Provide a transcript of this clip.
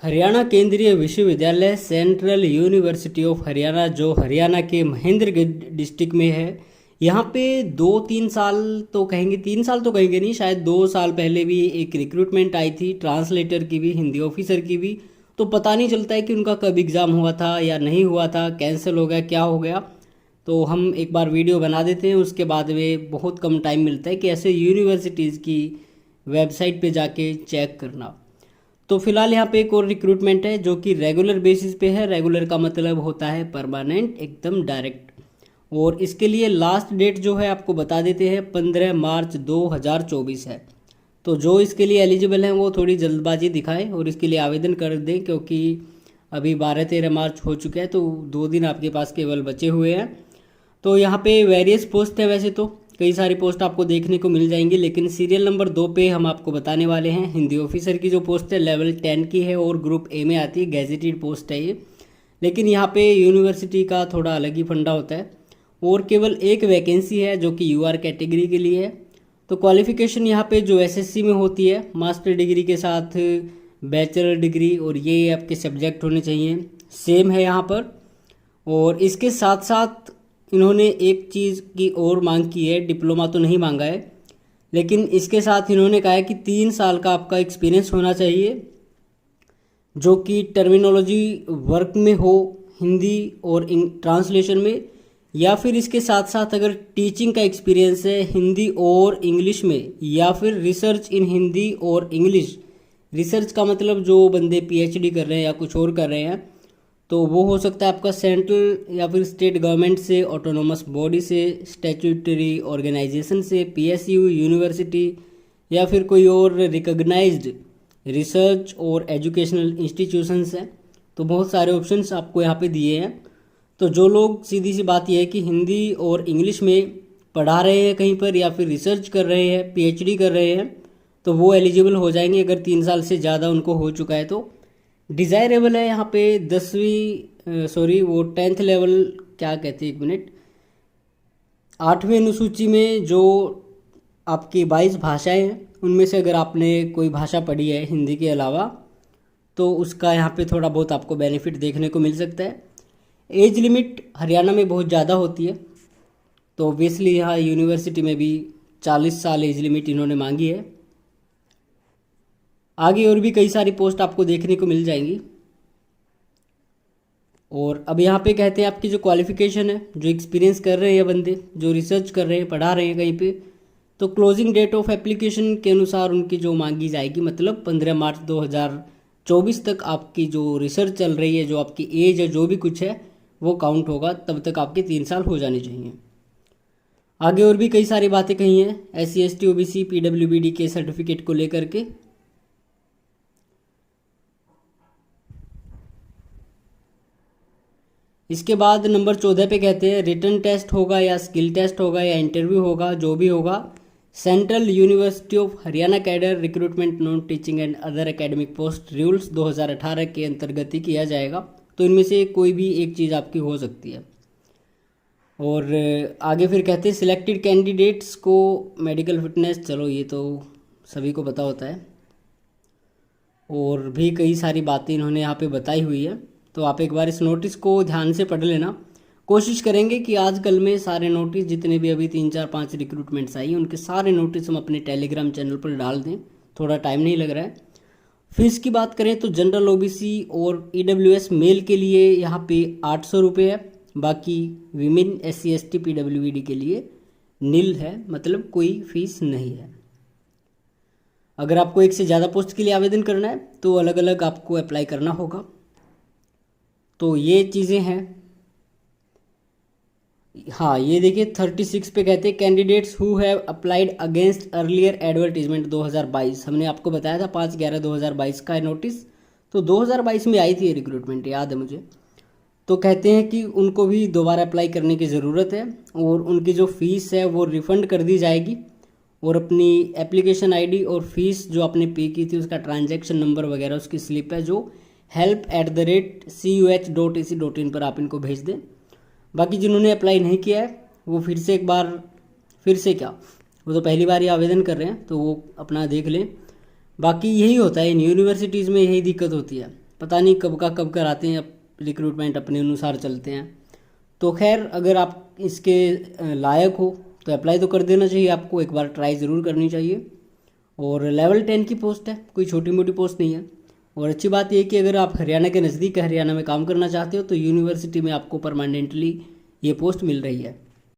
हरियाणा केंद्रीय विश्वविद्यालय central university of Haryana जो हरियाणा के महेंद्रगढ़ डिस्ट्रिक्ट में है, यहाँ पे 2-3 साल तो कहेंगे, 3 साल तो कहेंगे नहीं, शायद 2 साल पहले भी एक रिक्रूटमेंट आई थी, ट्रांसलेटर की भी, हिंदी ऑफिसर की भी। तो पता नहीं चलता है कि उनका कब एग्ज़ाम हुआ था या नहीं हुआ था, कैंसिल हो गया, क्या हो गया। तो हम एक बार वीडियो बना देते हैं, उसके बाद में बहुत कम टाइम मिलता है कि ऐसे यूनिवर्सिटीज़ की वेबसाइट पे जाके चेक करना। तो फिलहाल यहाँ पे एक और रिक्रूटमेंट है जो कि रेगुलर बेसिस पे है। रेगुलर का मतलब होता है परमानेंट, एकदम डायरेक्ट। और इसके लिए लास्ट डेट जो है आपको बता देते हैं, 15 मार्च 2024 है। तो जो इसके लिए एलिजिबल हैं वो थोड़ी जल्दबाजी दिखाएं और इसके लिए आवेदन कर दें, क्योंकि अभी 12-13 मार्च हो चुका है, तो 2 दिन आपके पास केवल बचे हुए हैं। तो यहाँ पे वेरियस पोस्ट है, वैसे तो कई सारी पोस्ट आपको देखने को मिल जाएंगी, लेकिन सीरियल नंबर 2 पे हम आपको बताने वाले हैं। हिंदी ऑफिसर की जो पोस्ट है लेवल 10 की है और ग्रुप ए में आती है, गैजेटेड पोस्ट है ये। लेकिन यहाँ पे यूनिवर्सिटी का थोड़ा अलग ही फंडा होता है और केवल एक वैकेंसी है जो कि यूआर कैटेगरी के लिए है। तो क्वालिफिकेशन यहाँ पे जो एसएससी में होती है, मास्टर डिग्री के साथ बैचलर डिग्री, और ये आपके सब्जेक्ट होने चाहिए, सेम है यहाँ पर। और इसके साथ साथ इन्होंने एक चीज़ की और मांग की है, डिप्लोमा तो नहीं मांगा है, लेकिन इसके साथ इन्होंने कहा है कि 3 साल का आपका एक्सपीरियंस होना चाहिए जो कि टर्मिनोलॉजी वर्क में हो, हिंदी और ट्रांसलेशन में, या फिर इसके साथ साथ अगर टीचिंग का एक्सपीरियंस है हिंदी और इंग्लिश में, या फिर रिसर्च इन हिंदी और इंग्लिश। रिसर्च का मतलब जो बंदे पीएचडी कर रहे हैं या कुछ और कर रहे हैं, तो वो हो सकता है आपका सेंट्रल या फिर स्टेट गवर्नमेंट से, ऑटोनोमस बॉडी से, स्टैट्यूटरी ऑर्गेनाइजेशन से, पीएसयू, यूनिवर्सिटी, या फिर कोई और रिकॉग्नाइज्ड रिसर्च और एजुकेशनल इंस्टीट्यूशंस हैं। तो बहुत सारे ऑप्शंस आपको यहाँ पे दिए हैं। तो जो लोग, सीधी सी बात यह है कि हिंदी और इंग्लिश में पढ़ा रहे हैं कहीं पर, या फिर रिसर्च कर रहे हैं, पीएचडी कर रहे हैं, तो वो एलिजिबल हो जाएंगे अगर 3 साल से ज़्यादा उनको हो चुका है। तो डिज़ायरेबल है यहाँ पे 10th लेवल, क्या कहते हैं, 1 मिनट, 8वीं अनुसूची में जो आपकी 22 भाषाएं हैं, उनमें से अगर आपने कोई भाषा पढ़ी है हिंदी के अलावा, तो उसका यहाँ पे थोड़ा बहुत आपको बेनिफिट देखने को मिल सकता है। एज लिमिट हरियाणा में बहुत ज़्यादा होती है, तो ऑब्वियसली यहाँ यूनिवर्सिटी में भी 40 साल एज लिमिट इन्होंने मांगी है। आगे और भी कई सारी पोस्ट आपको देखने को मिल जाएंगी। और अब यहाँ पे कहते हैं आपकी जो क्वालिफिकेशन है, जो एक्सपीरियंस कर रहे हैं बंदे, जो रिसर्च कर रहे हैं, पढ़ा रहे हैं कहीं पे, तो क्लोजिंग डेट ऑफ एप्लीकेशन के अनुसार उनकी जो मांगी जाएगी, मतलब 15 मार्च 2024 तक आपकी जो रिसर्च चल रही है, जो आपकी एज है, जो भी कुछ है, वो काउंट होगा, तब तक आपके 3 साल हो जाने चाहिए। आगे और भी कई सारी बातें कही हैं SC ST OBC PWBD के सर्टिफिकेट को लेकर के। इसके बाद नंबर 14 पे कहते हैं रिटन टेस्ट होगा या स्किल टेस्ट होगा या इंटरव्यू होगा, जो भी होगा, central university of Haryana cadre recruitment non teaching and other academic post rules 2018 के अंतर्गत ही किया जाएगा। तो इनमें से कोई भी एक चीज़ आपकी हो सकती है। और आगे फिर कहते हैं सिलेक्टेड कैंडिडेट्स को मेडिकल फिटनेस, चलो ये तो सभी को पता होता है, और भी कई सारी बातें इन्होंने यहाँ पे बताई हुई है। तो आप एक बार इस नोटिस को ध्यान से पढ़ लेना। कोशिश करेंगे कि आजकल में सारे नोटिस, जितने भी अभी 3-4-5 रिक्रूटमेंट्स आई हैं, उनके सारे नोटिस हम अपने टेलीग्राम चैनल पर डाल दें, थोड़ा टाइम नहीं लग रहा है। फीस की बात करें तो जनरल OBC और EWS मेल के लिए यहाँ पे 800 रुपये है, बाकी विमेन SC ST PWBD के लिए नील है, मतलब कोई फीस नहीं है। अगर आपको एक से ज़्यादा पोस्ट के लिए आवेदन करना है तो अलग अलग आपको अप्लाई करना होगा। तो ये चीज़ें हैं। हाँ, ये देखिए 36 पे कहते हैं candidates who have applied against earlier advertisement 2022। हमने आपको बताया था 5/11/2022 का नोटिस, तो 2022 में आई थी ये रिक्रूटमेंट, याद है मुझे। तो कहते हैं कि उनको भी दोबारा अप्लाई करने की ज़रूरत है, और उनकी जो फ़ीस है वो रिफ़ंड कर दी जाएगी, और अपनी एप्लीकेशन ID और फीस जो आपने पे की थी उसका ट्रांजैक्शन नंबर वगैरह, उसकी स्लिप है जो help@cuh.ac.in पर आप इनको भेज दें। बाकी जिन्होंने अप्लाई नहीं किया है वो फिर से एक बार, फिर से क्या, वो तो पहली बार ही आवेदन कर रहे हैं, तो वो अपना देख लें। बाकी यही होता है इन यूनिवर्सिटीज़ में, यही दिक्कत होती है पता नहीं कब का कब कराते हैं, रिक्रूटमेंट अपने अनुसार चलते हैं। तो खैर अगर आप इसके लायक हो तो अप्लाई तो कर देना चाहिए आपको, एक बार ट्राई ज़रूर करनी चाहिए। और लेवल 10 की पोस्ट है, कोई छोटी मोटी पोस्ट नहीं है। और अच्छी बात यह कि अगर आप हरियाणा के नज़दीक हरियाणा में काम करना चाहते हो तो यूनिवर्सिटी में आपको परमानेंटली ये पोस्ट मिल रही है।